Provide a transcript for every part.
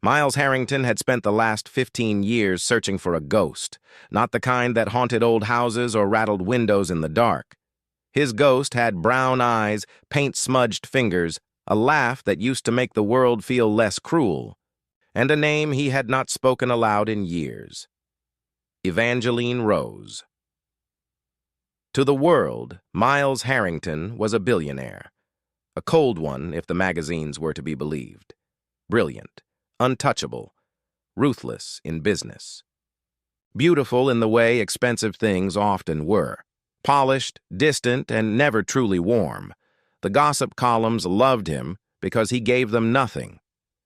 Miles Harrington had spent the last 15 years searching for a ghost, not the kind that haunted old houses or rattled windows in the dark. His ghost had brown eyes, paint-smudged fingers, a laugh that used to make the world feel less cruel, and a name he had not spoken aloud in years. Evangeline Rose. To the world, Miles Harrington was a billionaire. A cold one, if the magazines were to be believed. Brilliant, untouchable, ruthless in business. Beautiful in the way expensive things often were. Polished, distant, and never truly warm. The gossip columns loved him because he gave them nothing.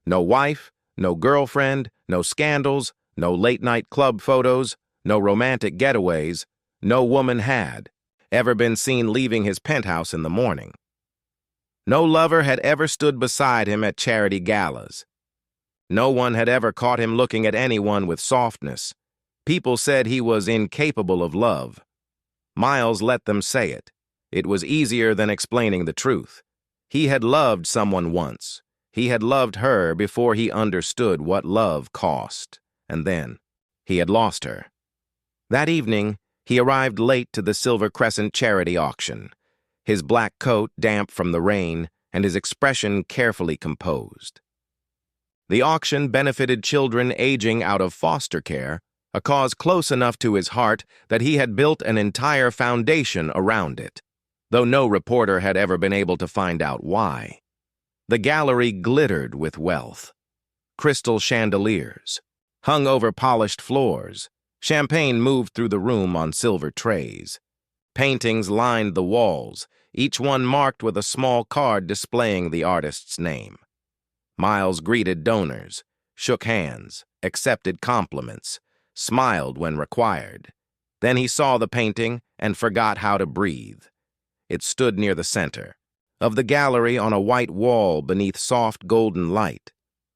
No wife, no girlfriend, no scandals, no late-night club photos, no romantic getaways. No woman had ever been seen leaving his penthouse in the morning. No lover had ever stood beside him at charity galas. No one had ever caught him looking at anyone with softness. People said he was incapable of love. Miles let them say it. It was easier than explaining the truth. He had loved someone once. He had loved her before he understood what love cost. And then, he had lost her. That evening, he arrived late to the Silver Crescent charity auction, his black coat damp from the rain and his expression carefully composed. The auction benefited children aging out of foster care, a cause close enough to his heart that he had built an entire foundation around it, though no reporter had ever been able to find out why. The gallery glittered with wealth. Crystal chandeliers hung over polished floors. Champagne moved through the room on silver trays. Paintings lined the walls, each one marked with a small card displaying the artist's name. Miles greeted donors, shook hands, accepted compliments, smiled when required. Then he saw the painting and forgot how to breathe. It stood near the center of the gallery on a white wall beneath soft golden light.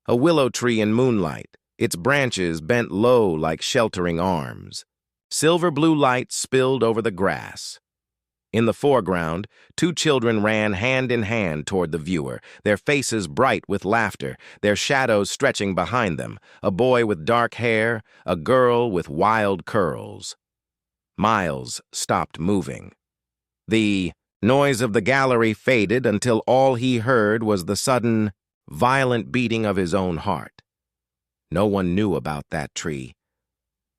A willow tree in moonlight, its branches bent low like sheltering arms. Silver blue light spilled over the grass. In the foreground, two children ran hand in hand toward the viewer, their faces bright with laughter, their shadows stretching behind them, a boy with dark hair, a girl with wild curls. Miles stopped moving. The noise of the gallery faded until all he heard was the sudden, violent beating of his own heart. No one knew about that tree.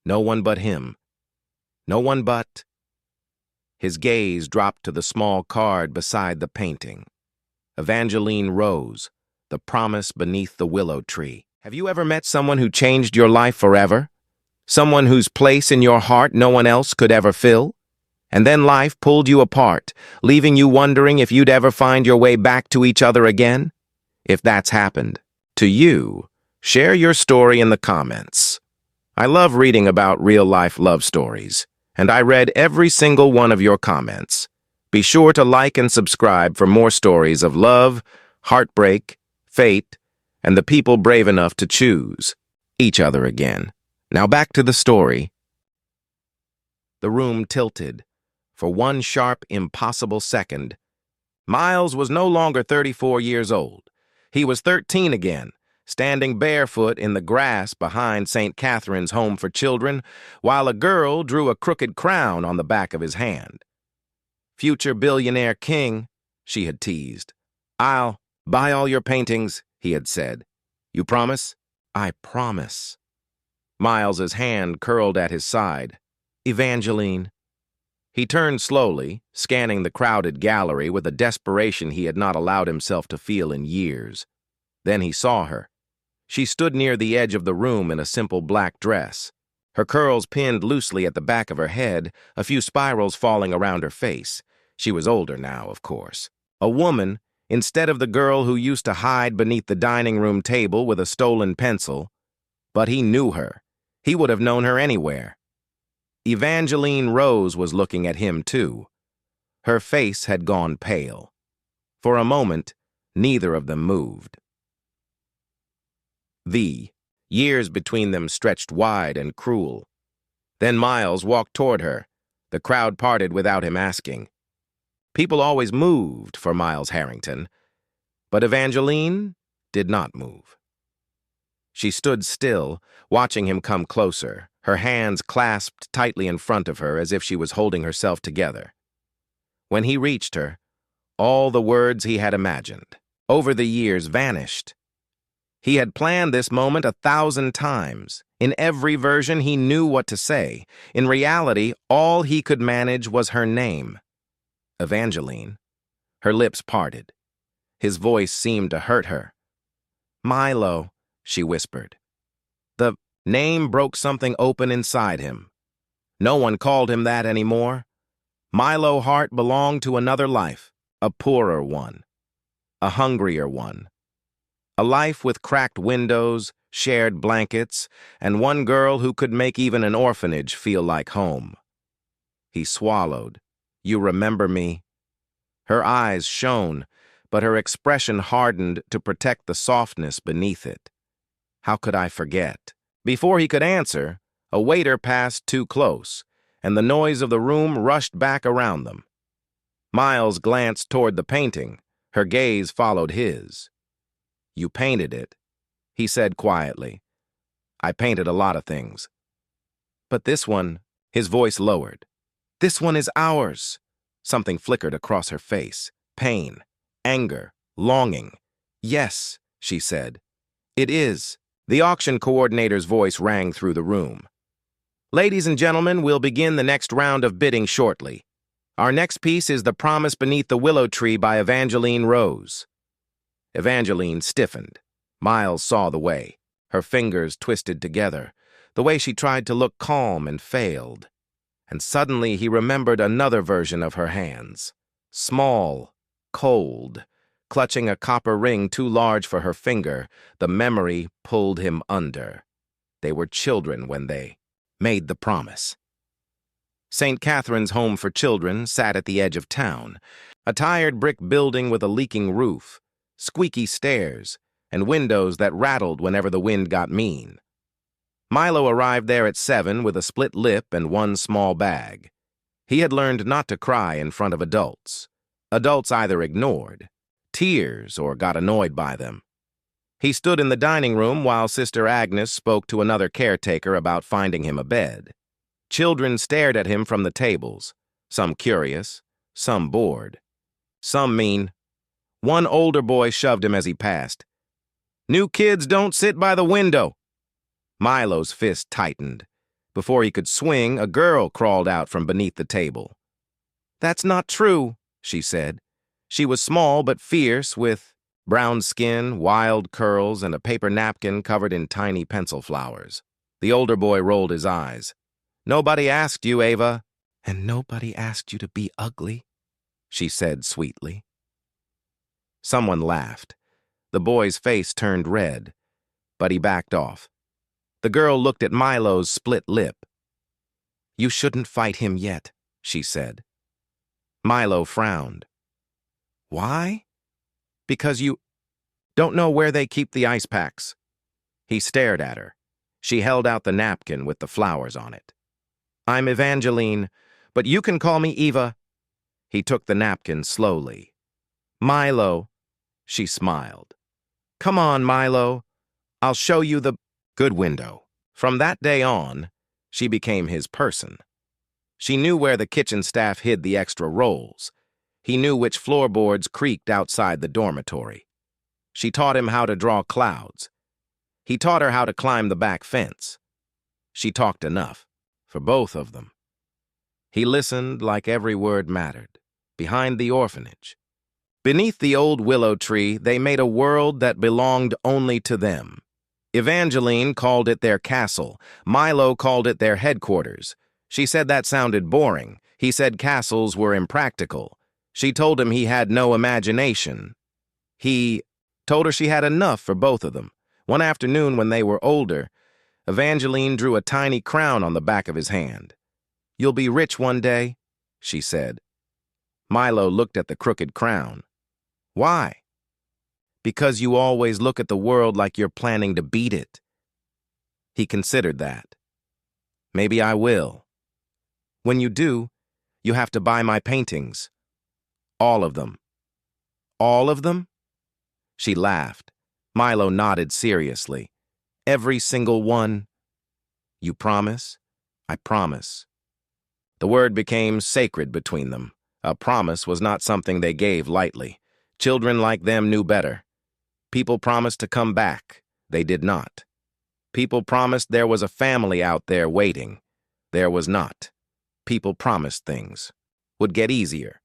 No one but him. No one but... His gaze dropped to the small card beside the painting. Evangeline Rose, the promise beneath the willow tree. Have you ever met someone who changed your life forever? Someone whose place in your heart no one else could ever fill? And then life pulled you apart, leaving you wondering if you'd ever find your way back to each other again? If that's happened to you, share your story in the comments. I love reading about real-life love stories, and I read every single one of your comments. Be sure to like and subscribe for more stories of love, heartbreak, fate, and the people brave enough to choose each other again. Now back to the story. The room tilted. For one sharp, impossible second. Miles was no longer 34 years old. He was 13 again, standing barefoot in the grass behind St. Catherine's Home for Children, while a girl drew a crooked crown on the back of his hand. "Future billionaire king," she had teased. "I'll buy all your paintings," he had said. "You promise?" "I promise." Miles's hand curled at his side. "Evangeline." He turned slowly, scanning the crowded gallery with a desperation he had not allowed himself to feel in years. Then he saw her. She stood near the edge of the room in a simple black dress, her curls pinned loosely at the back of her head, a few spirals falling around her face. She was older now, of course. A woman, instead of the girl who used to hide beneath the dining room table with a stolen pencil. But he knew her. He would have known her anywhere. Evangeline Rose was looking at him, too. Her face had gone pale. For a moment, neither of them moved. The years between them stretched wide and cruel. Then Miles walked toward her. The crowd parted without him asking. People always moved for Miles Harrington, but Evangeline did not move. She stood still, watching him come closer, her hands clasped tightly in front of her as if she was holding herself together. When he reached her, all the words he had imagined, over the years, vanished. He had planned this moment 1,000 times. In every version, he knew what to say. In reality, all he could manage was her name. Evangeline. Her lips parted. His voice seemed to hurt her. Milo, she whispered. The name broke something open inside him. No one called him that anymore. Milo Hart belonged to another life, a poorer one, a hungrier one. A life with cracked windows, shared blankets, and one girl who could make even an orphanage feel like home. He swallowed. You remember me? Her eyes shone, but her expression hardened to protect the softness beneath it. How could I forget? Before he could answer, a waiter passed too close, and the noise of the room rushed back around them. Miles glanced toward the painting. Her gaze followed his. You painted it, he said quietly. I painted a lot of things. But this one, his voice lowered. This one is ours. Something flickered across her face. Pain, anger, longing. Yes, she said. It is. The auction coordinator's voice rang through the room. Ladies and gentlemen, we'll begin the next round of bidding shortly. Our next piece is The Promise Beneath the Willow Tree by Evangeline Rose. Evangeline stiffened. Miles saw the way. Her fingers twisted together, the way she tried to look calm and failed. And suddenly he remembered another version of her hands. Small, cold, clutching a copper ring too large for her finger, the memory pulled him under. They were children when they made the promise. St. Catherine's Home for Children sat at the edge of town, a tired brick building with a leaking roof, squeaky stairs, and windows that rattled whenever the wind got mean. Milo arrived there at 7 with a split lip and one small bag. He had learned not to cry in front of adults. Adults either ignored tears or got annoyed by them. He stood in the dining room while Sister Agnes spoke to another caretaker about finding him a bed. Children stared at him from the tables, some curious, some bored, some mean. One older boy shoved him as he passed. New kids don't sit by the window. Milo's fist tightened. Before he could swing, a girl crawled out from beneath the table. That's not true, she said. She was small but fierce, with brown skin, wild curls, and a paper napkin covered in tiny pencil flowers. The older boy rolled his eyes. Nobody asked you, Ava. And nobody asked you to be ugly, she said sweetly. Someone laughed. The boy's face turned red, but he backed off. The girl looked at Milo's split lip. You shouldn't fight him yet, she said. Milo frowned. Why? Because you don't know where they keep the ice packs. He stared at her. She held out the napkin with the flowers on it. I'm Evangeline, but you can call me Eva. He took the napkin slowly. Milo, she smiled. Come on, Milo. I'll show you the good window. From that day on, she became his person. She knew where the kitchen staff hid the extra rolls. He knew which floorboards creaked outside the dormitory. She taught him how to draw clouds. He taught her how to climb the back fence. She talked enough, for both of them. He listened like every word mattered, behind the orphanage. Beneath the old willow tree, they made a world that belonged only to them. Evangeline called it their castle. Milo called it their headquarters. She said that sounded boring. He said castles were impractical. She told him he had no imagination. He told her she had enough for both of them. One afternoon when they were older, Evangeline drew a tiny crown on the back of his hand. You'll be rich one day, she said. Milo looked at the crooked crown. Why? Because you always look at the world like you're planning to beat it. He considered that. Maybe I will. When you do, you have to buy my paintings. All of them. All of them? She laughed. Milo nodded seriously. Every single one. You promise? I promise. The word became sacred between them. A promise was not something they gave lightly. Children like them knew better. People promised to come back. They did not. People promised there was a family out there waiting. There was not. People promised things would get easier.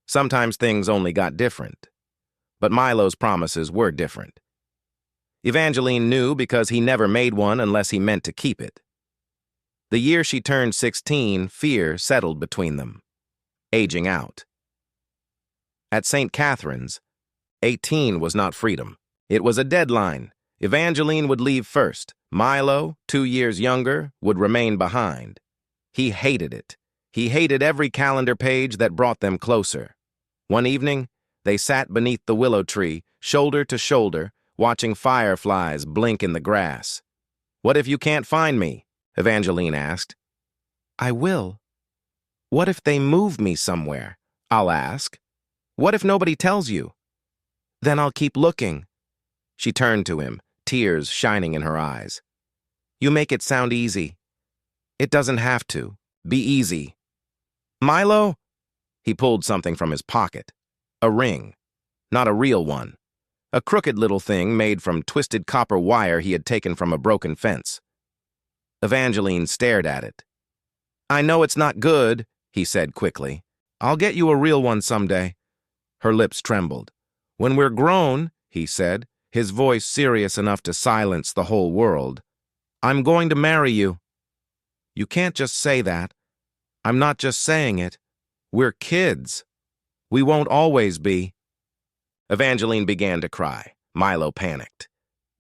Sometimes things only got different. But Milo's promises were different. Evangeline knew because he never made one unless he meant to keep it. The year she turned 16, fear settled between them. Aging out. At St. Catherine's, 18 was not freedom. It was a deadline. Evangeline would leave first. Milo, 2 years younger, would remain behind. He hated it. He hated every calendar page that brought them closer. One evening, they sat beneath the willow tree, shoulder to shoulder, watching fireflies blink in the grass. "What if you can't find me?" Evangeline asked. "I will." "What if they move me somewhere?" "I'll ask." "What if nobody tells you?" "Then I'll keep looking." She turned to him, tears shining in her eyes. "You make it sound easy. It doesn't have to. Be easy." "Milo?" He pulled something from his pocket. A ring. Not a real one. A crooked little thing made from twisted copper wire he had taken from a broken fence. Evangeline stared at it. "I know it's not good," he said quickly. "I'll get you a real one someday." Her lips trembled. "When we're grown," he said, his voice serious enough to silence the whole world, "I'm going to marry you." "You can't just say that." "I'm not just saying it. We're kids. We won't always be." Evangeline began to cry. Milo panicked.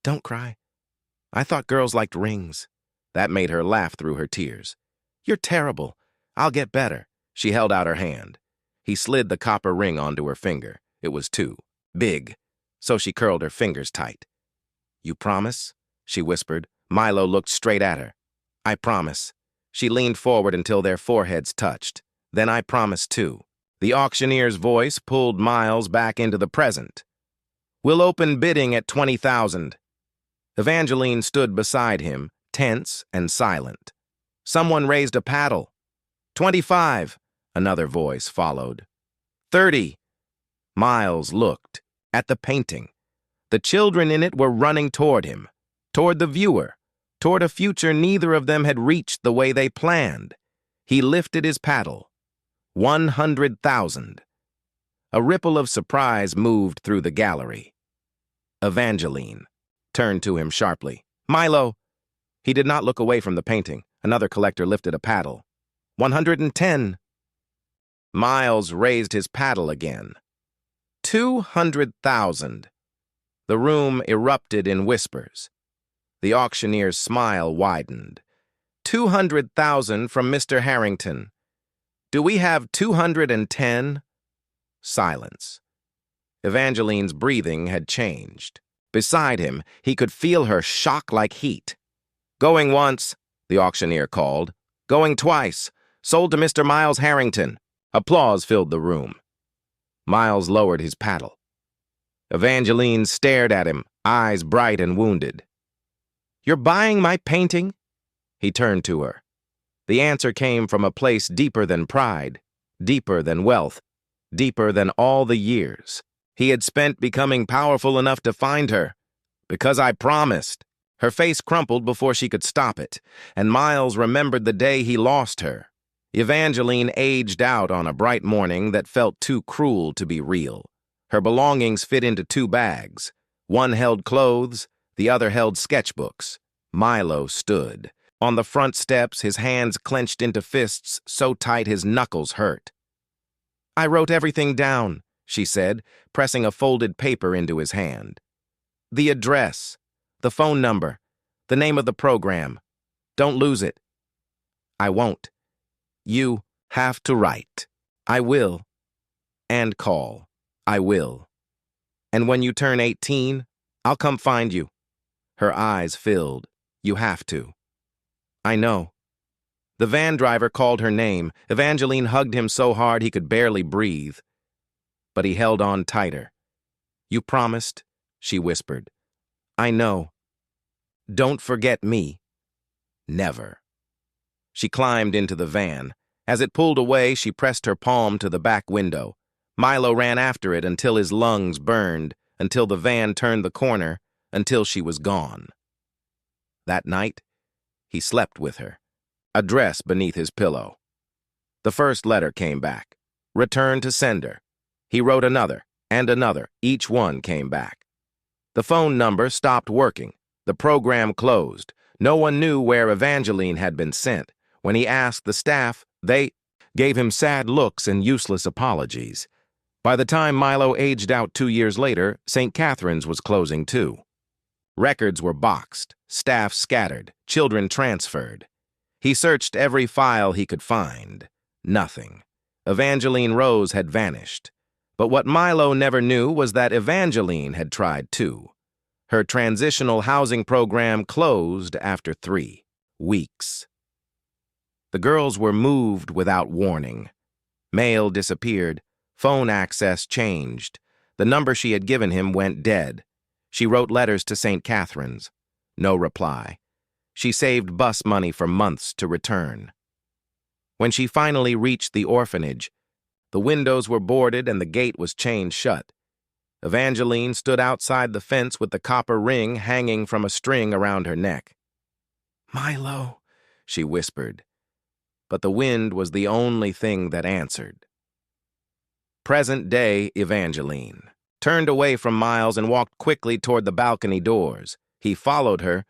"Don't cry. I thought girls liked rings." That made her laugh through her tears. "You're terrible. I'll get better." She held out her hand. He slid the copper ring onto her finger. It was too big, so she curled her fingers tight. "You promise?" she whispered. Milo looked straight at her. "I promise." She leaned forward until their foreheads touched. "Then I promise too." The auctioneer's voice pulled Miles back into the present. "We'll open bidding at 20,000. Evangeline stood beside him, tense and silent. Someone raised a paddle. 25, another voice followed. 30. Miles looked at the painting. The children in it were running toward him, toward the viewer, toward a future neither of them had reached the way they planned. He lifted his paddle. 100,000. A ripple of surprise moved through the gallery. Evangeline turned to him sharply. "Milo!" He did not look away from the painting. Another collector lifted a paddle. 110. Miles raised his paddle again. 200,000. The room erupted in whispers. The auctioneer's smile widened. 200,000 from Mr. Harrington. Do we have 210? Silence. Evangeline's breathing had changed. Beside him, he could feel her shock like heat. "Going once," the auctioneer called. "Going twice. Sold to Mr. Miles Harrington." Applause filled the room. Miles lowered his paddle. Evangeline stared at him, eyes bright and wounded. "You're buying my painting?" He turned to her. The answer came from a place deeper than pride, deeper than wealth, deeper than all the years he had spent becoming powerful enough to find her. "Because I promised." Her face crumpled before she could stop it, and Miles remembered the day he lost her. Evangeline aged out on a bright morning that felt too cruel to be real. Her belongings fit into 2 bags. One held clothes, the other held sketchbooks. Milo stood. On the front steps, his hands clenched into fists so tight his knuckles hurt. "I wrote everything down," she said, pressing a folded paper into his hand. "The address, the phone number, the name of the program. Don't lose it." "I won't." "You have to write." "I will." "And call." "I will." "And when you turn 18, I'll come find you." Her eyes filled. "You have to." "I know." The van driver called her name. Evangeline hugged him so hard he could barely breathe. But he held on tighter. "You promised," she whispered. "I know." Don't forget me. Never. She climbed into the van. As it pulled away, she pressed her palm to the back window. Milo ran after it until his lungs burned, until the van turned the corner, until she was gone. That night, he slept with her, a dress beneath his pillow. The first letter came back. Return to sender. He wrote another, and another. Each one came back. The phone number stopped working. The program closed. No one knew where Evangeline had been sent. When he asked the staff, they gave him sad looks and useless apologies. By the time Milo aged out 2 years later, St. Catherine's was closing too. Records were boxed, staff scattered, children transferred. He searched every file he could find. Nothing. Evangeline Rose had vanished. But what Milo never knew was that Evangeline had tried too. Her transitional housing program closed after 3 weeks. The girls were moved without warning. Mail disappeared. Phone access changed. The number she had given him went dead. She wrote letters to St. Catherine's. No reply. She saved bus money for months to return. When she finally reached the orphanage, the windows were boarded and the gate was chained shut. Evangeline stood outside the fence with the copper ring hanging from a string around her neck. "Milo," she whispered. But the wind was the only thing that answered. Present-day Evangeline turned away from Miles and walked quickly toward the balcony doors. He followed her,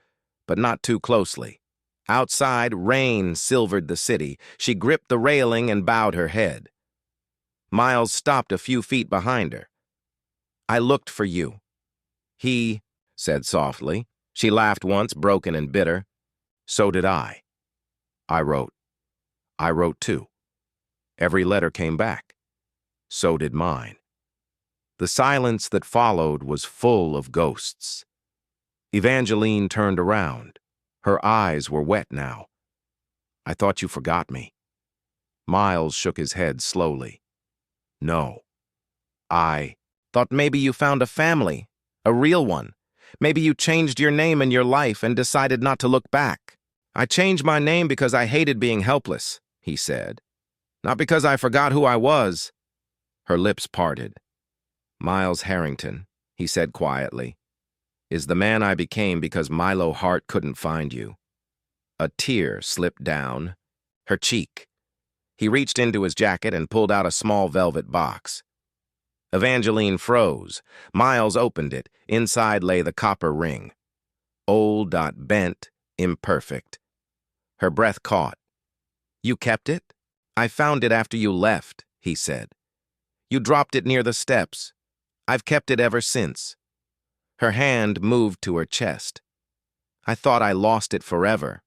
but not too closely. Outside, rain silvered the city. She gripped the railing and bowed her head. Miles stopped a few feet behind her. "I looked for you." He said softly. She laughed once, broken and bitter. "So did I. I wrote too. Every letter came back. So did mine." The silence that followed was full of ghosts. Evangeline turned around. Her eyes were wet now. "I thought you forgot me." Miles shook his head slowly. "No. I thought maybe you found a family, a real one. Maybe you changed your name and your life and decided not to look back." "I changed my name because I hated being helpless," he said. "Not because I forgot who I was." Her lips parted. "Miles Harrington," he said quietly, "is the man I became because Milo Hart couldn't find you." A tear slipped down her cheek. He reached into his jacket and pulled out a small velvet box. Evangeline froze. Miles opened it. Inside lay the copper ring. Old, bent, imperfect. Her breath caught. "You kept it?" "I found it after you left," he said. "You dropped it near the steps. I've kept it ever since." Her hand moved to her chest. "I thought I lost it forever.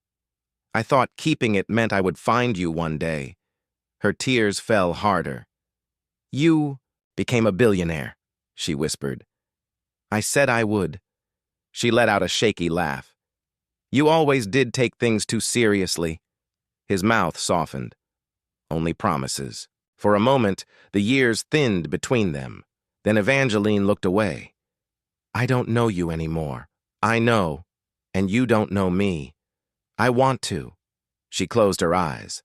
I thought keeping it meant I would find you one day." Her tears fell harder. "You became a billionaire," she whispered. "I said I would." She let out a shaky laugh. "You always did take things too seriously." His mouth softened. "Only promises." For a moment, the years thinned between them. Then Evangeline looked away. "I don't know you anymore. I know, and you don't know me. I want to." She closed her eyes.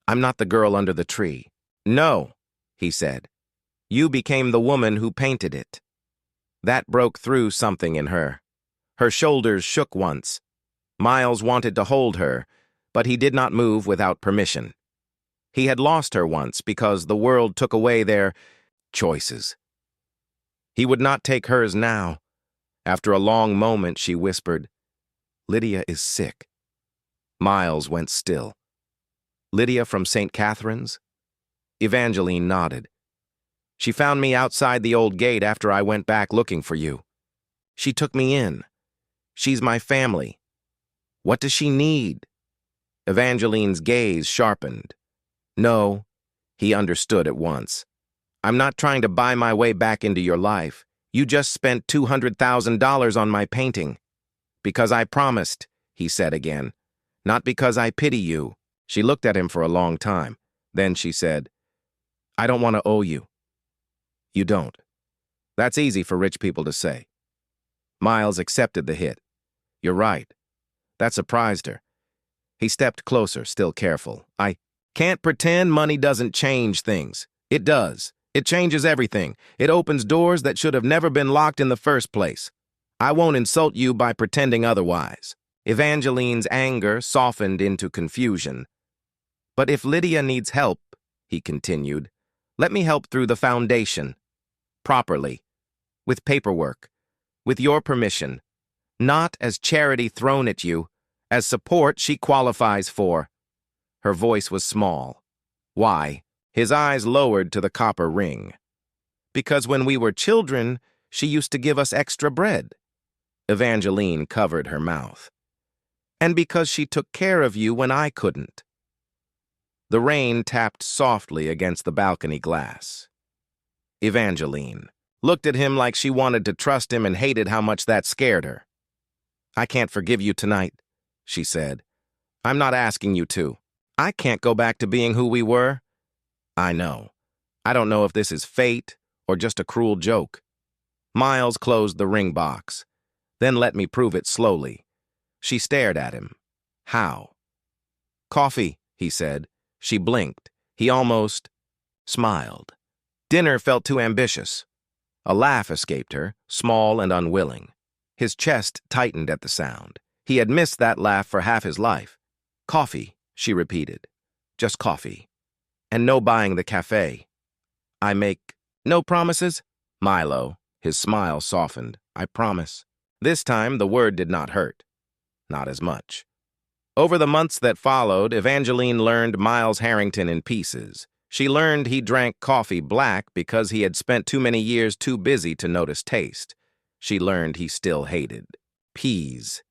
"I'm not the girl under the tree." "No," he said. "You became the woman who painted it." That broke through something in her. Her shoulders shook once. Miles wanted to hold her, but he did not move without permission. He had lost her once because the world took away their choices. He would not take hers now. After a long moment, she whispered, "Lydia is sick." Miles went still. "Lydia from St. Catherine's?" Evangeline nodded. "She found me outside the old gate after I went back looking for you. She took me in. She's my family. What does she need?" Evangeline's gaze sharpened. "No," he understood at once. "I'm not trying to buy my way back into your life. You just spent $200,000 on my painting." "Because I promised," he said again. "Not because I pity you." She looked at him for a long time. Then she said, "I don't want to owe you." "You don't." That's easy for rich people to say. Miles accepted the hit. "You're right. That surprised her. He stepped closer, still careful. I can't pretend money doesn't change things. It does. It changes everything. It opens doors that should have never been locked in the first place. I won't insult you by pretending otherwise. Evangeline's anger softened into confusion. But if Lydia needs help, he continued, let me help through the foundation. Properly. With paperwork. With your permission. Not as charity thrown at you, as support she qualifies for. Her voice was small. Why? His eyes lowered to the copper ring. Because when we were children, she used to give us extra bread. Evangeline covered her mouth. And because she took care of you when I couldn't. The rain tapped softly against the balcony glass. Evangeline looked at him like she wanted to trust him and hated how much that scared her. I can't forgive you tonight, she said. I'm not asking you to. I can't go back to being who we were. I know. I don't know if this is fate or just a cruel joke. Miles closed the ring box, then let me prove it slowly. She stared at him. How? Coffee, he said. She blinked. He almost smiled. Dinner felt too ambitious. A laugh escaped her, small and unwilling. His chest tightened at the sound. He had missed that laugh for half his life. Coffee, she repeated. Just coffee. And no buying the cafe. I make no promises? Milo, his smile softened. I promise. This time the word did not hurt. Not as much. Over the months that followed, Evangeline learned Miles Harrington in pieces. She learned he drank coffee black because he had spent too many years too busy to notice taste. She learned he still hated peas.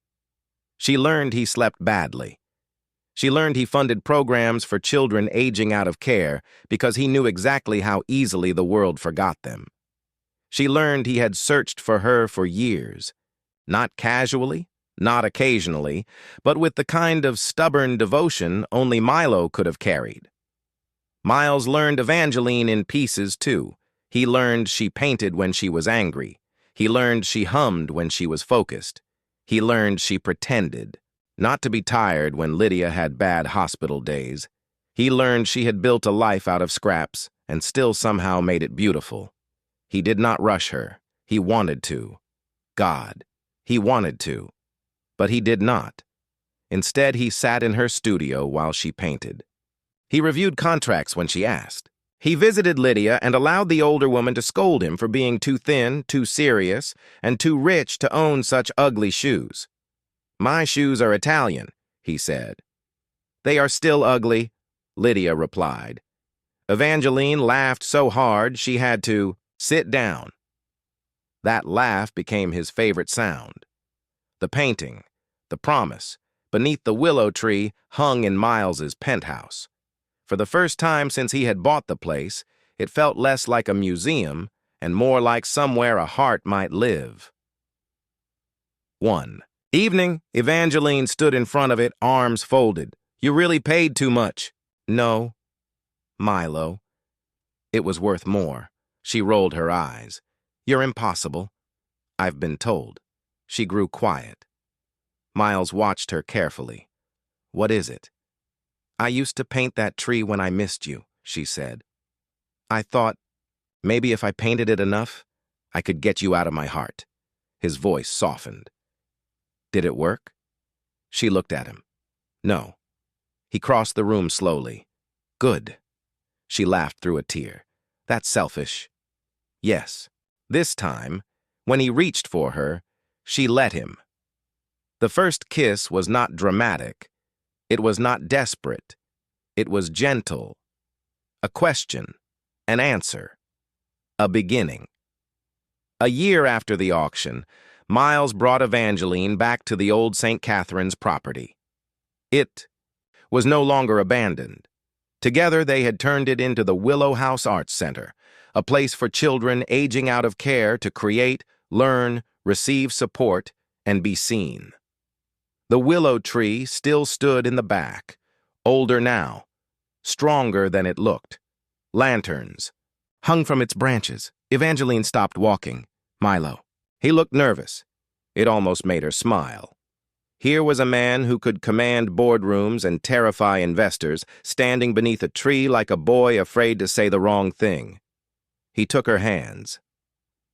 She learned he slept badly. She learned he funded programs for children aging out of care because he knew exactly how easily the world forgot them. She learned he had searched for her for years, not casually, not occasionally, but with the kind of stubborn devotion only Milo could have carried. Miles learned Evangeline in pieces, too. He learned she painted when she was angry. He learned she hummed when she was focused. He learned she pretended, not to be tired when Lydia had bad hospital days. He learned she had built a life out of scraps and still somehow made it beautiful. He did not rush her. He wanted to. God, he wanted to. But he did not. Instead, he sat in her studio while she painted. He reviewed contracts when she asked. He visited Lydia and allowed the older woman to scold him for being too thin, too serious, and too rich to own such ugly shoes. My shoes are Italian, he said. They are still ugly, Lydia replied. Evangeline laughed so hard she had to sit down. That laugh became his favorite sound. The painting, the promise, beneath the willow tree hung in Miles's penthouse. For the first time since he had bought the place, it felt less like a museum and more like somewhere a heart might live. 1. Evening, Evangeline stood in front of it, arms folded. You really paid too much. No. Milo. It was worth more. She rolled her eyes. You're impossible. I've been told. She grew quiet. Miles watched her carefully. What is it? I used to paint that tree when I missed you, she said. I thought, maybe if I painted it enough, I could get you out of my heart. His voice softened. Did it work? She looked at him. No. He crossed the room slowly. Good. She laughed through a tear. That's selfish. Yes. This time, when he reached for her, she let him. The first kiss was not dramatic. It was not desperate. It was gentle. A question. An answer. A beginning. A year after the auction, Miles brought Evangeline back to the old St. Catherine's property. It was no longer abandoned. Together they had turned it into the Willow House Arts Center, a place for children aging out of care to create, learn, receive support, and be seen. The willow tree still stood in the back, older now, stronger than it looked. Lanterns hung from its branches. Evangeline stopped walking. Milo. He looked nervous. It almost made her smile. Here was a man who could command boardrooms and terrify investors, standing beneath a tree like a boy afraid to say the wrong thing. He took her hands.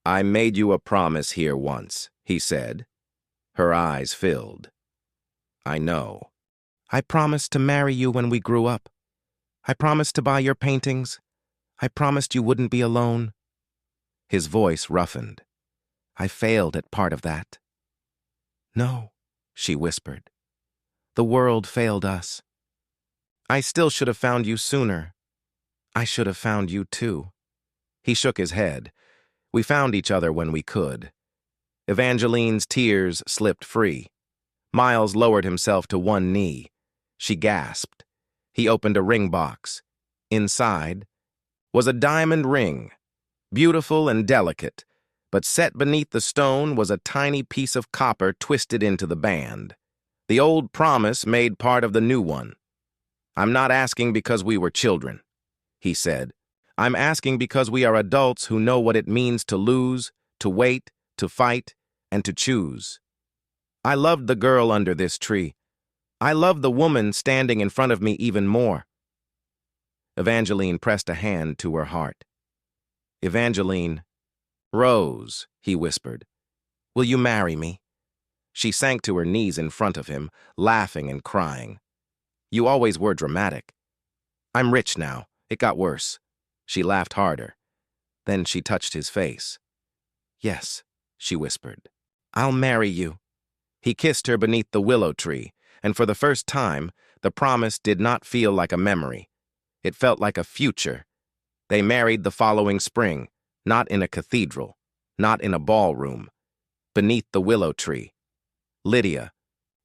"I made you a promise here once," he said. Her eyes filled. "I know. I promised to marry you when we grew up. I promised to buy your paintings. I promised you wouldn't be alone." His voice roughened. "I failed at part of that." "No," she whispered. "The world failed us. I still should have found you sooner. I should have found you too." He shook his head. "We found each other when we could." Evangeline's tears slipped free. Miles lowered himself to one knee. She gasped. He opened a ring box. Inside was a diamond ring, beautiful and delicate, but set beneath the stone was a tiny piece of copper twisted into the band. The old promise made part of the new one. "I'm not asking because we were children," he said. "I'm asking because we are adults who know what it means to lose, to wait, to fight, and to choose. I loved the girl under this tree. I love the woman standing in front of me even more." Evangeline pressed a hand to her heart. "Evangeline Rose," he whispered. "Will you marry me?" She sank to her knees in front of him, laughing and crying. "You always were dramatic." "I'm rich now. It got worse." She laughed harder. Then she touched his face. "Yes," she whispered. "I'll marry you." He kissed her beneath the willow tree, and for the first time, the promise did not feel like a memory. It felt like a future. They married the following spring, not in a cathedral, not in a ballroom, beneath the willow tree. Lydia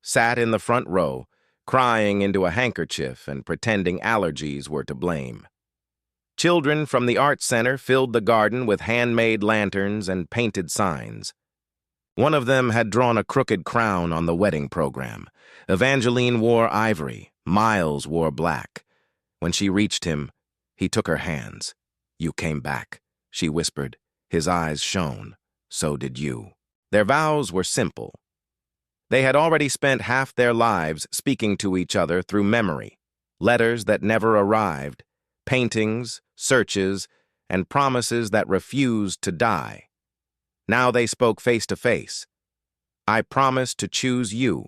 sat in the front row, crying into a handkerchief and pretending allergies were to blame. Children from the art center filled the garden with handmade lanterns and painted signs. One of them had drawn a crooked crown on the wedding program. Evangeline wore ivory, Miles wore black. When she reached him, he took her hands. "You came back," she whispered. His eyes shone. "So did you." Their vows were simple. They had already spent half their lives speaking to each other through memory, letters that never arrived, paintings, searches, and promises that refused to die. Now they spoke face to face. "I promise to choose you,"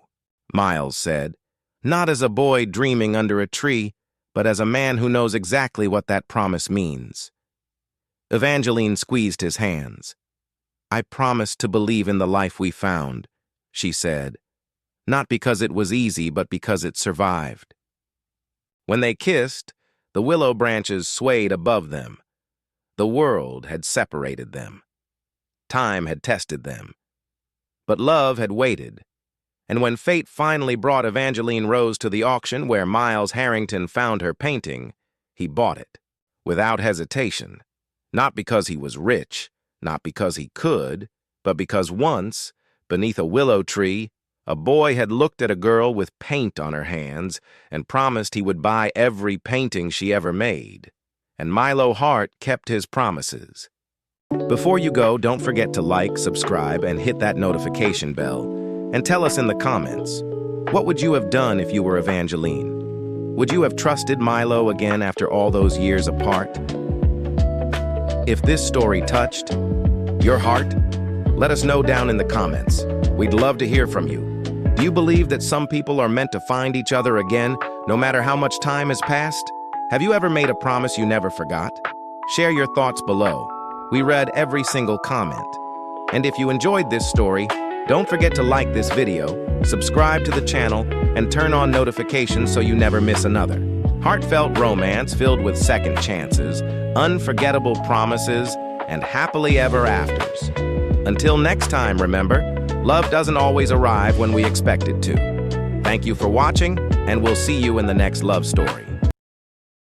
Miles said, not as a boy dreaming under a tree, but as a man who knows exactly what that promise means. Evangeline squeezed his hands. "I promise to believe in the life we found," she said, not because it was easy, but because it survived. When they kissed, the willow branches swayed above them. The world had separated them. Time had tested them. But love had waited. And when fate finally brought Evangeline Rose to the auction where Miles Harrington found her painting, he bought it, without hesitation, not because he was rich, not because he could, but because once, beneath a willow tree, a boy had looked at a girl with paint on her hands and promised he would buy every painting she ever made. And Milo Hart kept his promises. Before you go, don't forget to like, subscribe, and hit that notification bell. And tell us in the comments, what would you have done if you were Evangeline? Would you have trusted Milo again after all those years apart? If this story touched your heart, let us know down in the comments. We'd love to hear from you. Do you believe that some people are meant to find each other again, no matter how much time has passed? Have you ever made a promise you never forgot? Share your thoughts below. We read every single comment. And if you enjoyed this story, don't forget to like this video, subscribe to the channel, and turn on notifications so you never miss another. Heartfelt romance filled with second chances, unforgettable promises, and happily ever afters. Until next time, remember, love doesn't always arrive when we expect it to. Thank you for watching, and we'll see you in the next love story.